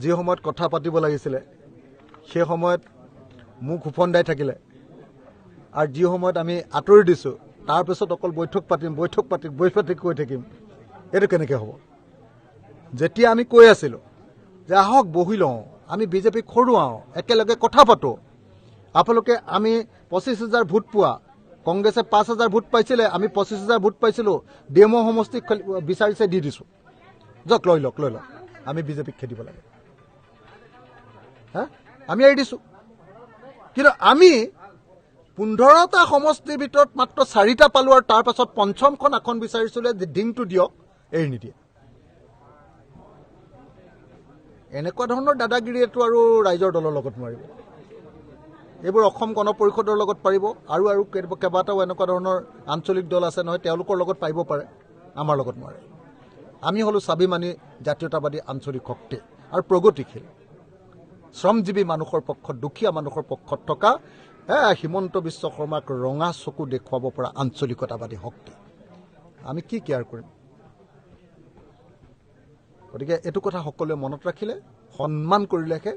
যি সময়ত কথা পাতিব লাগিছিলে সেই সময়ত মুখ উফন্দাই থাকিলে আৰু যি সময়ত আমি আঁতৰি দিছোঁ তাৰপিছত অকল বৈঠক পাতিম কৈ থাকিম এইটো কেনেকৈ হ'ব। যেতিয়া আমি কৈ আছিলোঁ যে আহক বহি লওঁ, আমি বিজেপিক খৰুৱাওঁ, একেলগে কথা পাতোঁ, আপোনালোকে আমি 25,000 ভোট পোৱা, কংগ্ৰেছে 5,000 ভোট পাইছিলে, আমি 25,000 ভোট পাইছিলোঁ, ডিএমঅ সমষ্টিক বিচাৰিছে দি দিছোঁ, যাওক লৈ লওক, আমি বিজেপিক খেদিব লাগে, আমি এৰি দিছোঁ। কিন্তু আমি 15টা সমষ্টিৰ ভিতৰত মাত্ৰ 4টা পালোঁ আৰু তাৰ পাছত পঞ্চমখন আসন বিচাৰিছিলে যে ডিংটো দিয়ক, এৰি নিদিয়ে। এনেকুৱা ধৰণৰ দাদাগিৰিয়েতো আৰু ৰাইজৰ দলৰ লগত নোৱাৰিব। এইবোৰ অসম গণ পৰিষদৰ লগত পাৰিব আৰু কেইবাটাও এনেকুৱা ধৰণৰ আঞ্চলিক দল আছে নহয়, তেওঁলোকৰ লগত পাৰিব পাৰে, আমাৰ লগত নোৱাৰে। আমি হ'লো স্বাভিমানী জাতীয়তাবাদী আঞ্চলিক শক্তি আৰু প্ৰগতিশীল শ্ৰমজীৱী মানুহৰ পক্ষত, দুখীয়া মানুহৰ পক্ষত থকা হিমন্ত বিশ্ব শৰ্মাক ৰঙা চকু দেখুৱাব পৰা আঞ্চলিকতাবাদী শক্তি। আমি কি কেয়াৰ কৰিম? গতিকে এইটো কথা সকলোৱে মনত ৰাখিলে, সন্মান কৰিলেহে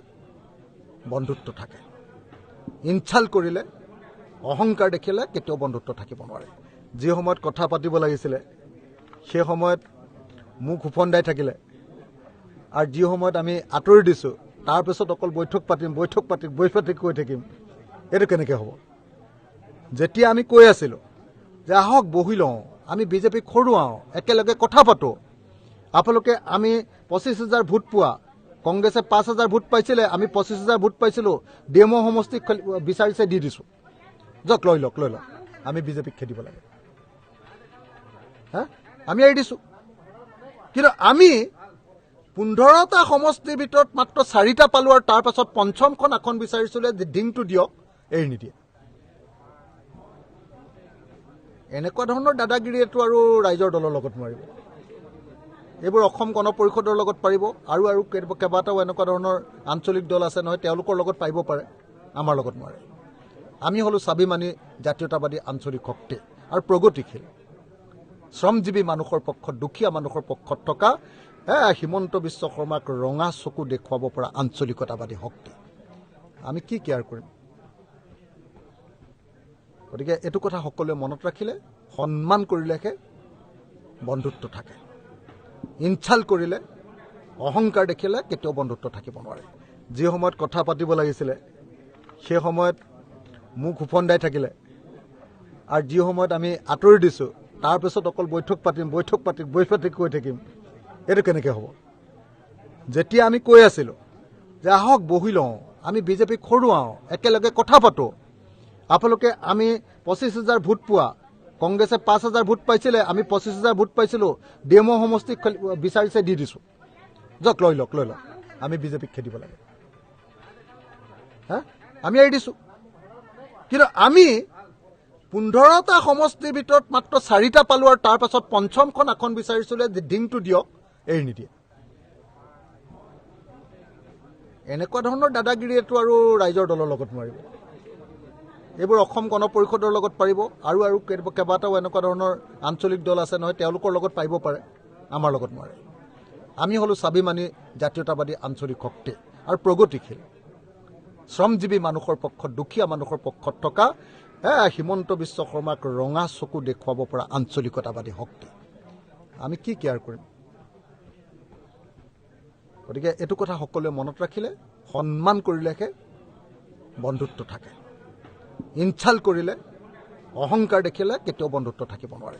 বন্ধুত্ব থাকে, ইনচাল কৰিলে, অহংকাৰ দেখিলে কেতিয়াও বন্ধুত্ব থাকিব নোৱাৰে। যি সময়ত কথা পাতিব লাগিছিলে সেই সময়ত মুখ উফন্দাই থাকিলে আৰু যি সময়ত আমি আঁতৰি দিছোঁ তাৰপিছত অকল বৈঠক পাতিম কৈ থাকিম এইটো কেনেকৈ হ'ব। যেতিয়া আমি কৈ আছিলোঁ যে আহক বহি লওঁ, আমি বিজেপিক খৰুৱাওঁ, একেলগে কথা পাতোঁ, আপোনালোকে আমি 25,000 ভোট পোৱা, কংগ্ৰেছে 5,000 ভোট পাইছিলে, আমি 25,000 ভোট পাইছিলোঁ, ডিএমঅ সমষ্টিক বিচাৰিছে দি দিছোঁ, যাওক লৈ লওক, আমি বিজেপিক খেদিব লাগে, আমি এৰি দিছোঁ। কিন্তু আমি 15টা সমষ্টিৰ ভিতৰত মাত্ৰ 4টা পালোঁ আৰু তাৰ পাছত পঞ্চমখন আসন বিচাৰিছিলে যে ডিংটো দিয়ক, এৰি নিদিয়ে। এনেকুৱা ধৰণৰ দাদাগিৰিয়েতো আৰু ৰাইজৰ দলৰ লগত নোৱাৰিব। এইবোৰ অসম গণ পৰিষদৰ লগত পাৰিব আৰু কেইবাটাও এনেকুৱা ধৰণৰ আঞ্চলিক দল আছে নহয়, তেওঁলোকৰ লগত পাৰিব পাৰে, আমাৰ লগত নোৱাৰে। আমি হ'লো স্বাভিমানী জাতীয়তাবাদী আঞ্চলিক শক্তি আৰু প্ৰগতিশীল শ্ৰমজীৱী মানুহৰ পক্ষত, দুখীয়া মানুহৰ পক্ষত থকা হিমন্ত বিশ্ব শৰ্মাক ৰঙা চকু দেখুৱাব পৰা আঞ্চলিকতাবাদী শক্তি। আমি কি কেয়াৰ কৰিম? গতিকে এইটো কথা সকলোৱে মনত ৰাখিলে, সন্মান কৰিলেহে বন্ধুত্ব থাকে, ইনচাল কৰিলে, অহংকাৰ দেখিলে কেতিয়াও বন্ধুত্ব থাকিব নোৱাৰে। যি সময়ত কথা পাতিব লাগিছিলে সেই সময়ত মুখ উফন্দাই থাকিলে আৰু যি সময়ত আমি আঁতৰি দিছোঁ তাৰপিছত অকল বৈঠক পাতিম কৈ থাকিম এইটো কেনেকৈ হ'ব। যেতিয়া আমি কৈ আছিলোঁ যে আহক বহি লওঁ, আমি বিজেপিক খৰুৱাওঁ, একেলগে কথা পাতোঁ, আপোনালোকে আমি 25,000 ভোট পোৱা, কংগ্ৰেছে 5,000 ভোট পাইছিলে, আমি 25,000 ভোট পাইছিলোঁ, ডিএমঅ সমষ্টিক বিচাৰিছে দি দিছোঁ, যাওক লৈ লওক, আমি বিজেপিক খেদিব লাগে, আমি এৰি দিছোঁ। কিন্তু আমি 15টা সমষ্টিৰ ভিতৰত মাত্ৰ 4টা পালোঁ আৰু তাৰ পাছত পঞ্চমখন আসন বিচাৰিছিলে যে ডিংটো দিয়ক, এৰি নিদিয়ে। এনেকুৱা ধৰণৰ দাদাগিৰিয়েতো আৰু ৰাইজৰ দলৰ লগত নোৱাৰিব। এইবোৰ অসম গণ পৰিষদৰ লগত পাৰিব আৰু কেইবাটাও এনেকুৱা ধৰণৰ আঞ্চলিক দল আছে নহয়, তেওঁলোকৰ লগত পাৰিব পাৰে, আমাৰ লগত নোৱাৰে। আমি হ'লো স্বাভিমানী জাতীয়তাবাদী আঞ্চলিক শক্তি আৰু প্ৰগতিশীল শ্ৰমজীৱী মানুহৰ পক্ষত, দুখীয়া মানুহৰ পক্ষত থকা হিমন্ত বিশ্ব শৰ্মাক ৰঙা চকু দেখুৱাব পৰা আঞ্চলিকতাবাদী শক্তি। আমি কি কেয়াৰ কৰিম? গতিকে এইটো কথা সকলোৱে মনত ৰাখিলে, সন্মান কৰিলেহে বন্ধুত্ব থাকে, ইনচাল কৰিলে, অহংকাৰ দেখিলে কেতিয়াও বন্ধুত্ব থাকিব নোৱাৰে।